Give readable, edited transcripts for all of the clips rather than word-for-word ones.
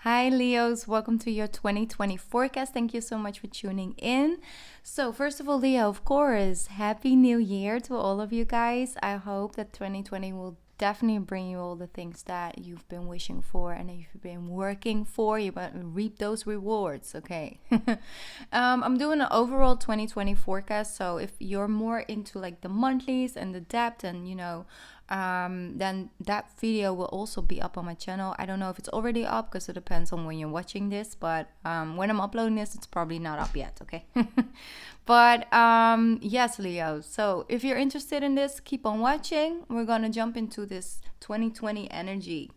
Hi, Leos. Welcome to your 2020 forecast. Thank you so much for tuning in. So, first of all, Leo, of course, Happy New Year to all of you guys. I hope that 2020 will definitely bring you all the things that you've been wishing for and that you've been working for. You might reap those rewards, okay? I'm doing an overall 2020 forecast. So, if you're more into like the monthlies and the depth and, then that video will also be up on my channel. I don't know if it's already up because it depends on when you're watching this, but when I'm uploading this, it's probably not up yet, okay? But yes, Leo, so if you're interested in this, keep on watching. We're gonna jump into this 2020 energy.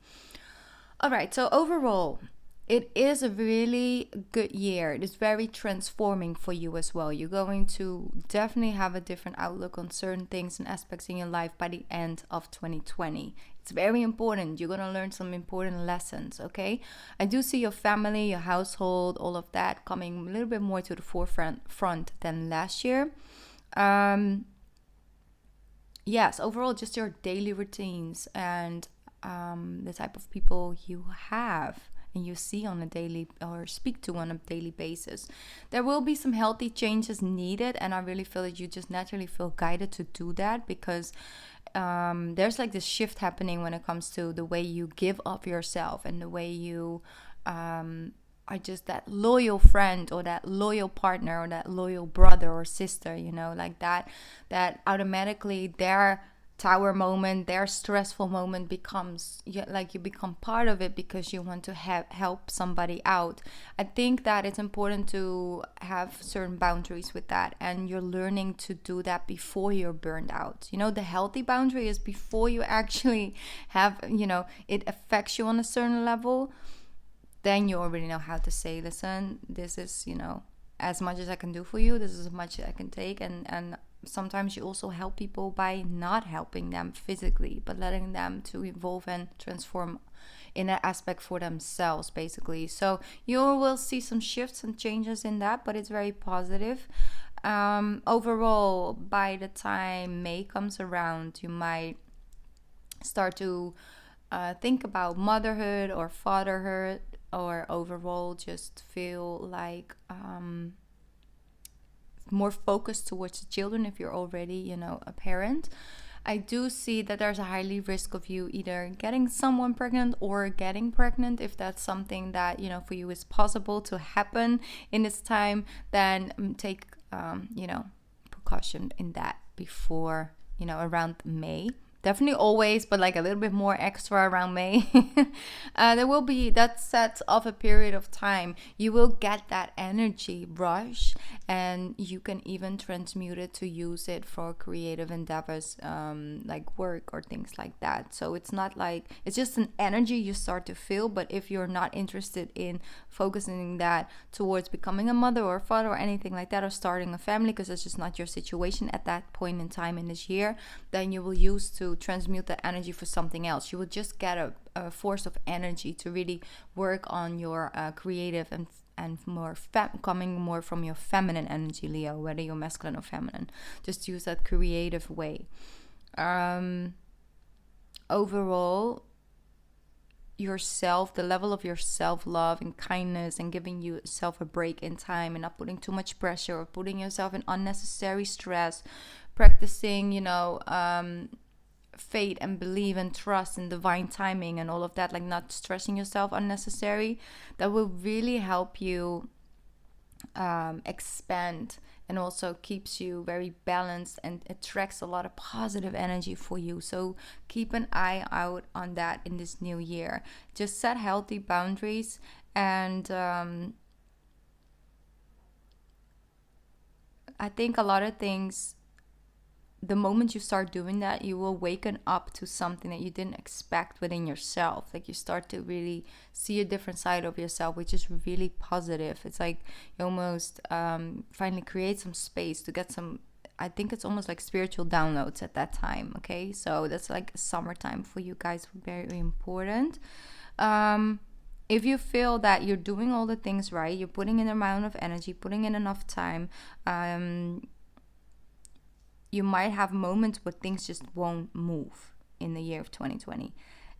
All right, so overall, it is a really good year. It is very transforming for you as well. You're going to definitely have a different outlook on certain things and aspects in your life by the end of 2020. It's very important. You're going to learn some important lessons, okay? I do see your family, your household, all of that coming a little bit more to the forefront than last year. Yes, overall, just your daily routines and the type of people you have and you see on a daily or speak to on a daily basis. There will be some healthy changes needed, and I really feel that you just naturally feel guided to do that because there's like this shift happening when it comes to the way you give of yourself and the way you are just that loyal friend or that loyal partner or that loyal brother or sister, like that automatically their tower moment, their stressful moment becomes like you become part of it because you want to help somebody out. I think that it's important to have certain boundaries with that, and you're learning to do that before you're burned out. The healthy boundary is before you actually have, it affects you on a certain level. Then you already know how to say, listen, this is, as much as I can do for you, this is as much as I can take. And sometimes you also help people by not helping them physically, but letting them to evolve and transform in that aspect for themselves, basically. So you will see some shifts and changes in that, but it's very positive. Overall, by the time May comes around, you might start to think about motherhood or fatherhood, or overall just feel like more focused towards the children if you're already, a parent. I do see that there's a highly risk of you either getting someone pregnant or getting pregnant. If that's something that, for you is possible to happen in this time, then take, precaution in that before, around May. Definitely always, but like a little bit more extra around May. There will be that set of a period of time. You will get that energy rush, and you can even transmute it to use it for creative endeavors, like work or things like that. So it's not like it's just an energy you start to feel. But if you're not interested in focusing that towards becoming a mother or a father or anything like that, or starting a family, because it's just not your situation at that point in time in this year, then you will use to transmute that energy for something else. You will just get a force of energy to really work on your creative and more coming more from your feminine energy, Leo, whether you're masculine or feminine. Just use that creative way. Overall, yourself, the level of your self-love and kindness, and giving yourself a break in time and not putting too much pressure or putting yourself in unnecessary stress, practicing, faith and believe and trust in divine timing and all of that, like not stressing yourself unnecessary. That will really help you expand, and also keeps you very balanced and attracts a lot of positive energy for you. So keep an eye out on that in this new year. Just set healthy boundaries, and I think a lot of things, the moment you start doing that, you will waken up to something that you didn't expect within yourself. Like you start to really see a different side of yourself, which is really positive. It's like you almost finally create some space to get some, I think it's almost like spiritual downloads at that time. Okay, so that's like summertime for you guys, very important. If you feel that you're doing all the things right, you're putting in an amount of energy, putting in enough time, you might have moments where things just won't move in the year of 2020.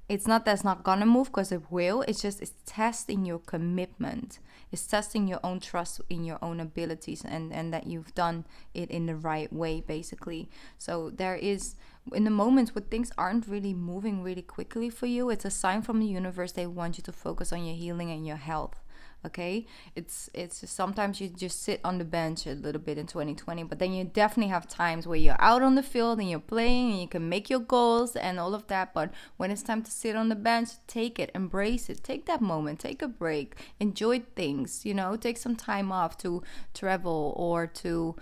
It's not that it's not gonna move, because it will. It's just, it's testing your commitment. It's testing your own trust in your own abilities, and that you've done it in the right way, basically. So there is, in the moments where things aren't really moving really quickly for you, it's a sign from the universe. They want you to focus on your healing and your health. Okay, it's just, sometimes you just sit on the bench a little bit in 2020, but then you definitely have times where you're out on the field and you're playing and you can make your goals and all of that. But when it's time to sit on the bench, take it, embrace it, take that moment, take a break, enjoy things, you know, take some time off to travel or to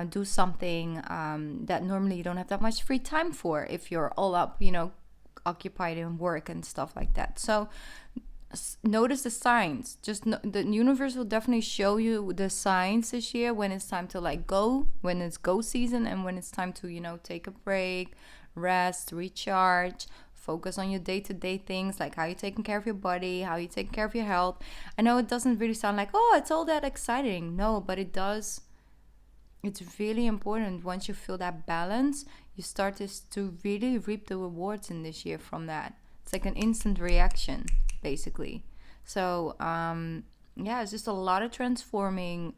do something that normally you don't have that much free time for if you're all up, you know, occupied in work and stuff like that. So notice the signs. The universe will definitely show you the signs this year, when it's time to like go, when it's go season, and when it's time to, you know, take a break, rest, recharge, focus on your day-to-day things, like how you're taking care of your body, how you're taking care of your health. I know it doesn't really sound like, oh, it's all that exciting. No, but it does. It's really important. Once you feel that balance, you start to really reap the rewards in this year from that. It's like an instant reaction, basically. So yeah, it's just a lot of transforming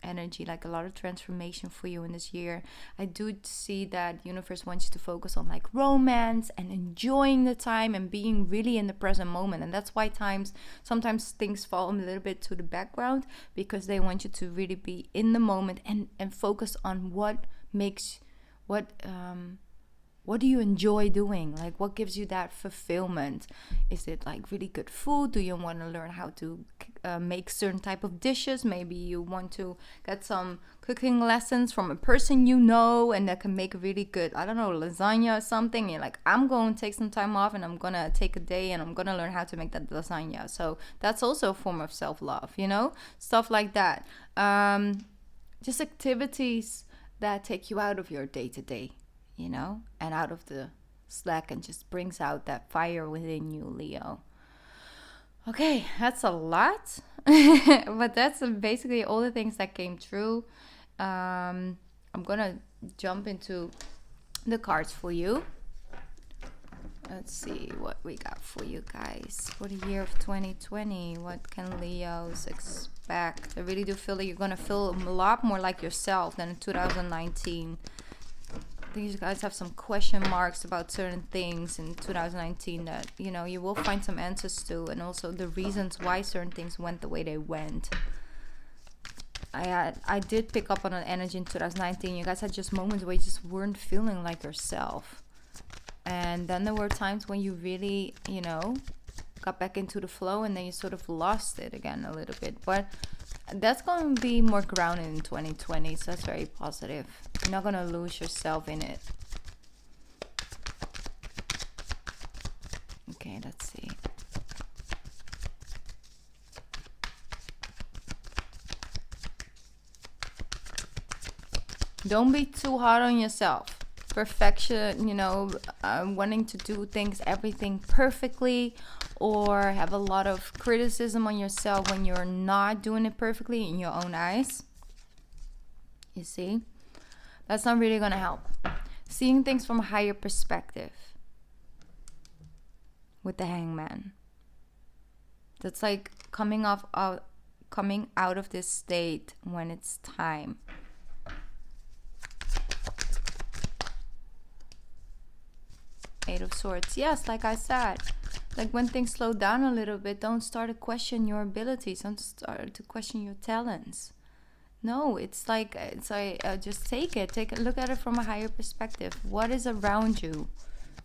energy, like a lot of transformation for you in this year. I do see that universe wants you to focus on like romance and enjoying the time and being really in the present moment. And that's why sometimes things fall a little bit to the background, because they want you to really be in the moment and focus on what do you enjoy doing? Like, what gives you that fulfillment? Is it like really good food? Do you want to learn how to make certain type of dishes? Maybe you want to get some cooking lessons from a person you know and that can make really good, I don't know, lasagna or something. You're like, I'm going to take some time off and I'm going to take a day and I'm going to learn how to make that lasagna. So that's also a form of self-love, you know? Stuff like that. Just activities that take you out of your day-to-day, you know, and out of the slack, and just brings out that fire within you, Leo. Okay, that's a lot, but that's basically all the things that came true. I'm gonna jump into the cards for you. Let's see what we got for you guys for the year of 2020. What can Leos expect? I really do feel that you're gonna feel a lot more like yourself than in 2019. I think you guys have some question marks about certain things in 2019 that, you know, you will find some answers to, and also the reasons why certain things went the way they went. I did pick up on an energy in 2019. You guys had just moments where you just weren't feeling like yourself. And then there were times when you really, you know, got back into the flow, and then you sort of lost it again a little bit. But that's going to be more grounded in 2020, so that's very positive. You're not going to lose yourself in it. Okay, let's see. Don't be too hard on yourself. Perfection, you know, wanting to do everything perfectly, or have a lot of criticism on yourself when you're not doing it perfectly in your own eyes. You see? That's not really going to help. Seeing things from a higher perspective with the Hangman. That's like coming out of this state when it's time. Eight of Swords. Yes, like I said, like when things slow down a little bit, don't start to question your abilities. Don't start to question your talents. No, it's like just take a look at it from a higher perspective. What is around you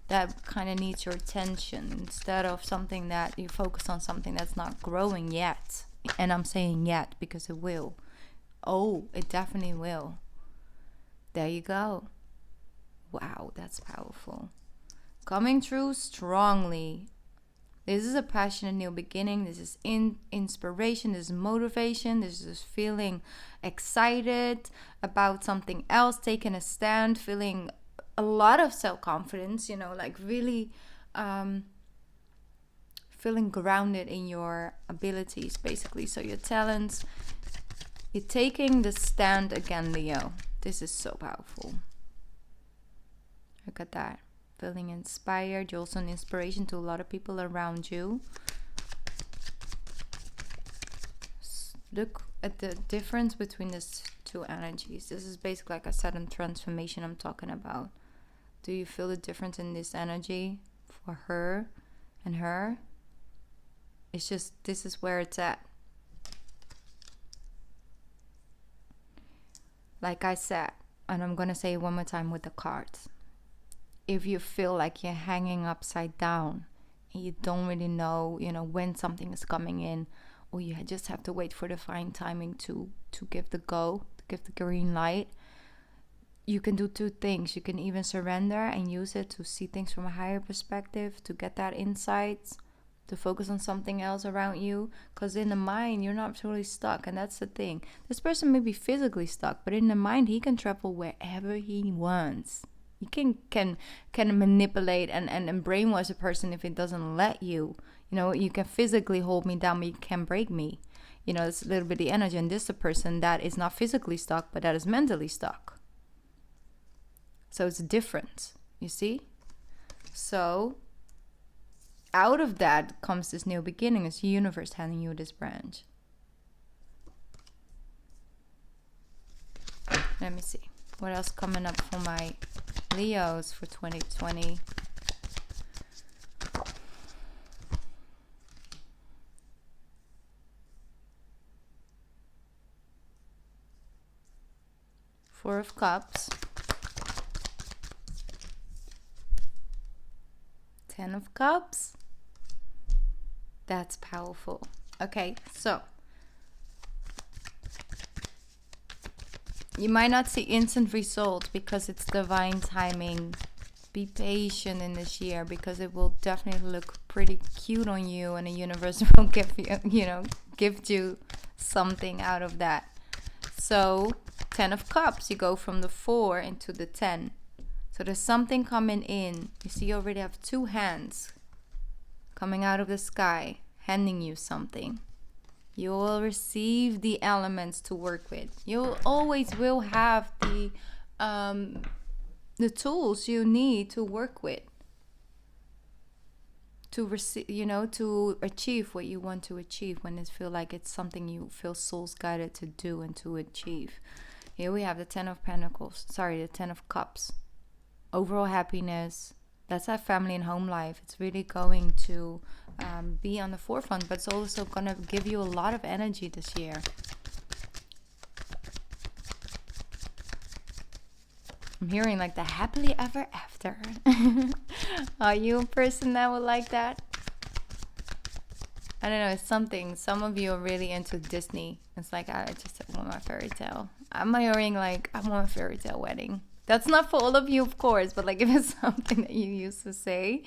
that kind of needs your attention, instead of something that you focus on, something that's not growing yet. And I'm saying yet because it will. Oh, it definitely will. There you go. Wow, that's powerful. Coming through strongly. This is a passionate new beginning. This is inspiration. This is motivation. This is feeling excited about something else, taking a stand, feeling a lot of self-confidence, you know, like really feeling grounded in your abilities, basically. So your talents. You're taking the stand again, Leo. This is so powerful. Look at that. feeling inspired. You're also an inspiration to a lot of people around you. Look at the difference between these two energies. This is basically like a sudden transformation I'm talking about. Do you feel the difference in this energy for her and her? It's just, this is where it's at. Like I said, and I'm going to say it one more time with the cards. If you feel like you're hanging upside down and you don't really know, when something is coming in, or you just have to wait for the fine timing to give the go, to give the green light, you can do two things. You can even surrender and use it to see things from a higher perspective, to get that insight, to focus on something else around you. Because in the mind, you're not really stuck. And that's the thing. This person may be physically stuck, but in the mind, he can travel wherever he wants. You can manipulate and brainwash a person if it doesn't let you. You can physically hold me down, but you can't break me. It's a little bit the energy. And this is a person that is not physically stuck, but that is mentally stuck. So it's different, you see? So out of that comes this new beginning. It's the universe handing you this branch. Let me see. What else coming up for my Leos for 2020? Four of Cups. 10 of Cups. That's powerful. Okay, so you might not see instant results because it's divine timing. Be patient in this year because it will definitely look pretty cute on you, and the universe will give you something out of that. So 10 of Cups, you go from the 4 into the 10. So there's something coming in. You see, you already have two hands coming out of the sky, handing you something. You will receive the elements to work with. You always will have the tools you need to work with, to receive, to achieve what you want to achieve. When it feels like it's something you feel soul's guided to do and to achieve. Here we have the 10 of Pentacles. The 10 of Cups. Overall happiness. That's our family and home life. It's really going to be on the forefront, but it's also going to give you a lot of energy this year. I'm hearing like the happily ever after. Are you a person that would like that? I don't know, it's something. Some of you are really into Disney. It's like, I just want my fairy tale. I'm hearing like, I want a fairy tale wedding. That's not for all of you, of course, but like if it's something that you used to say,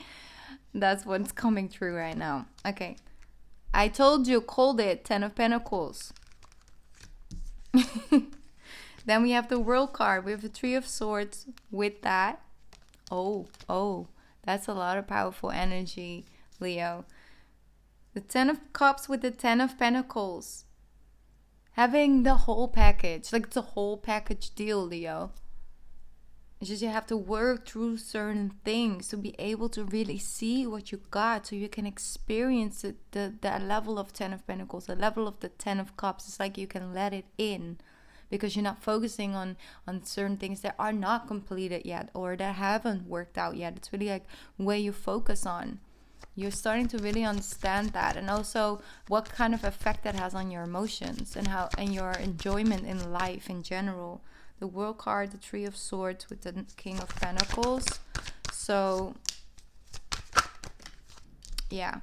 that's what's coming true right now. Okay. I told you, called it 10 of Pentacles. Then we have the World card. We have the 3 of Swords with that. Oh, that's a lot of powerful energy, Leo. The 10 of Cups with the 10 of Pentacles. Having the whole package. Like it's a whole package deal, Leo. It's just you have to work through certain things to be able to really see what you got, so you can experience it, that level of 10 of Pentacles, the level of the 10 of Cups. It's like you can let it in because you're not focusing on certain things that are not completed yet or that haven't worked out yet. It's really like where you focus on. You're starting to really understand that, and also what kind of effect that has on your emotions and your enjoyment in life in general. The World card, the 3 of Swords with the King of Pentacles. So, yeah.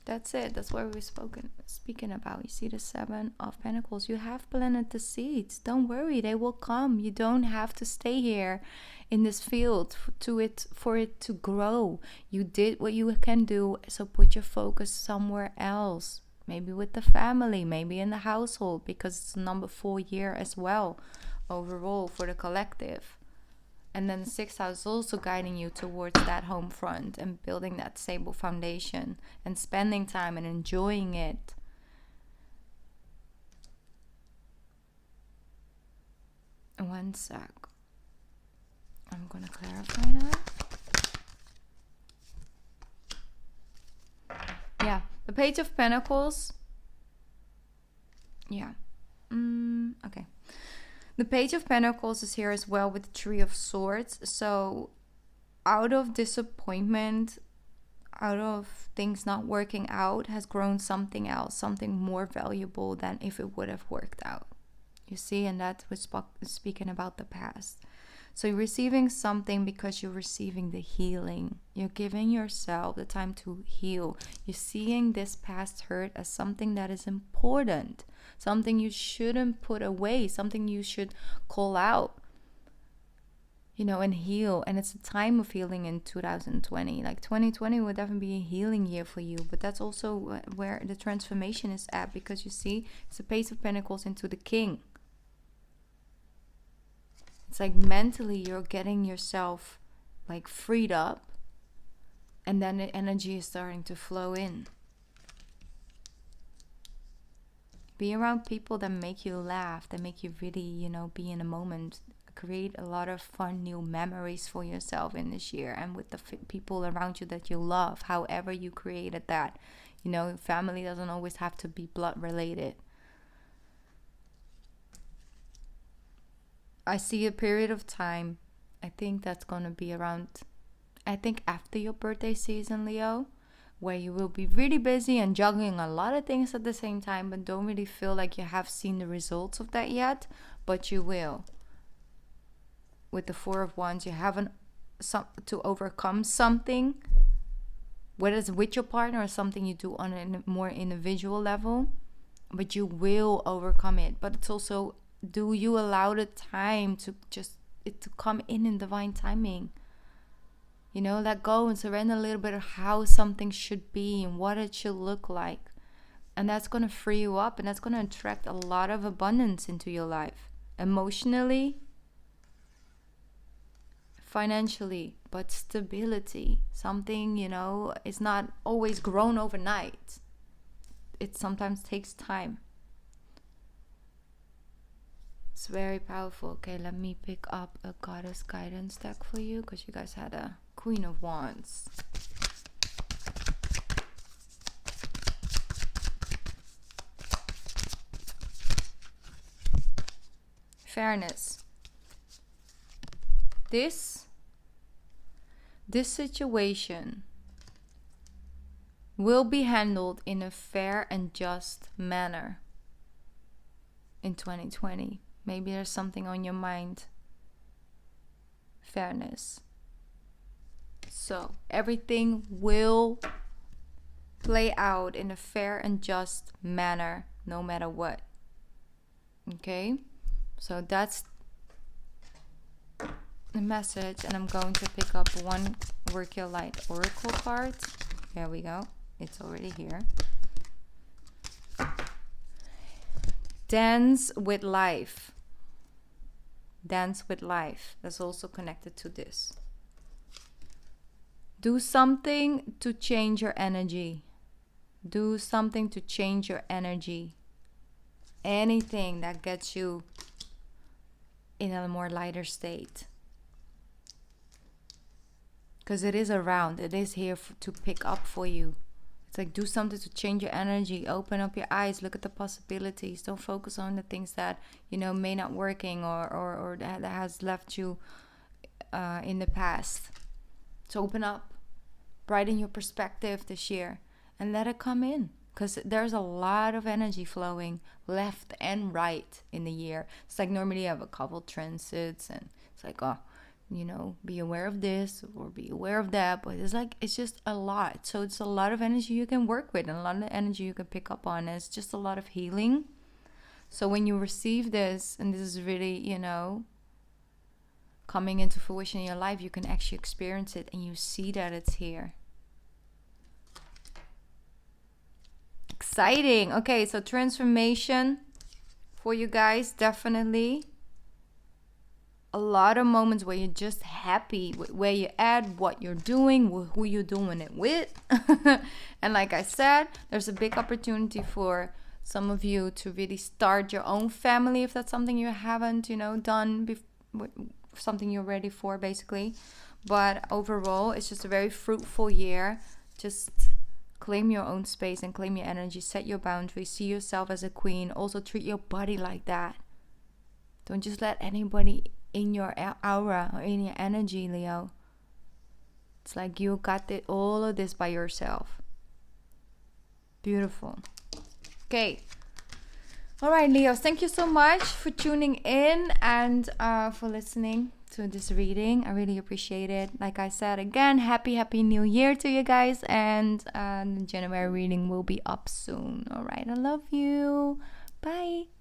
That's it. That's what we're speaking about. You see the 7 of Pentacles. You have planted the seeds. Don't worry, they will come. You don't have to stay here in this field for it to grow. You did what you can do, so put your focus somewhere else. Maybe with the family, maybe in the household, because it's number 4 year as well, overall for the collective. And then the 6th house is also guiding you towards that home front and building that stable foundation and spending time and enjoying it. One sec. I'm going to clarify that. Yeah, the Page of Pentacles. Yeah. Okay. The Page of Pentacles is here as well with the Three of Swords. So out of disappointment, out of things not working out, has grown something else, something more valuable than if it would have worked out. You see, and that was speaking about the past. So you're receiving something because you're receiving the healing. You're giving yourself the time to heal. You're seeing this past hurt as something that is important, something you shouldn't put away, something you should call out, you know, and heal. And it's a time of healing in 2020. Like 2020 would definitely be a healing year for you, but that's also where the transformation is at, because you see, it's the Page of Pentacles into the King. It's like mentally you're getting yourself like freed up, and then the energy is starting to flow in. Be around people that make you laugh, that make you really, you know, be in a moment. Create a lot of fun new memories for yourself in this year, and with the people around you that you love, however you created that. You know, family doesn't always have to be blood related. I see a period of time, I think that's going to be around, I think after your birthday season, Leo, where you will be really busy and juggling a lot of things at the same time, but don't really feel like you have seen the results of that yet, but you will. With the Four of Wands, you haven't to overcome something, whether it's with your partner or something you do on a more individual level, but you will overcome it. But it's also, do you allow the time to just it to come in divine timing? You know, let go and surrender a little bit of how something should be and what it should look like. And that's going to free you up, and that's going to attract a lot of abundance into your life. Emotionally, financially, but stability. Something, you know, is not always grown overnight. It sometimes takes time. It's very powerful. Okay, let me pick up a Goddess Guidance deck for you, because you guys had a Queen of Wands. Fairness. This situation will be handled in a fair and just manner in 2020. Maybe there's something on your mind. Fairness. So everything will play out in a fair and just manner, no matter what. Okay? So that's the message. And I'm going to pick up one Work Your Light Oracle card. There we go. It's already here. Dance with life. Dance with life. That's also connected to this. Do something to change your energy. Do something to change your energy. Anything that gets you in a more lighter state. Because it is around. It is here to pick up for you. It's like, do something to change your energy. Open up your eyes. Look at the possibilities. Don't focus on the things that, you know, may not working or that has left you in the past. So open up. Brighten your perspective this year. And let it come in. Because there's a lot of energy flowing left and right in the year. It's like normally you have a couple transits. And it's like, oh, you know, be aware of this or be aware of that, but it's like, it's just a lot. So it's a lot of energy you can work with and a lot of energy you can pick up on. And it's just a lot of healing. So when you receive this, and this is really, you know, coming into fruition in your life, you can actually experience it and you see that it's here. Exciting. Okay, so transformation for you guys, definitely. A lot of moments where you're just happy with where you're at, what you're doing, who you're doing it with. And like I said, there's a big opportunity for some of you to really start your own family if that's something you haven't, you know, done something you're ready for, basically. But overall, it's just a very fruitful year. Just claim your own space and claim your energy. Set your boundaries. See yourself as a queen. Also treat your body like that. Don't just let anybody in your aura or in your energy, Leo. It's like you got all of this by yourself. Beautiful. Okay. All right, Leos, thank you so much for tuning in and for listening to this reading. I really appreciate it. Like I said, again, happy new year to you guys. And the January reading will be up soon. All right, I love you. Bye.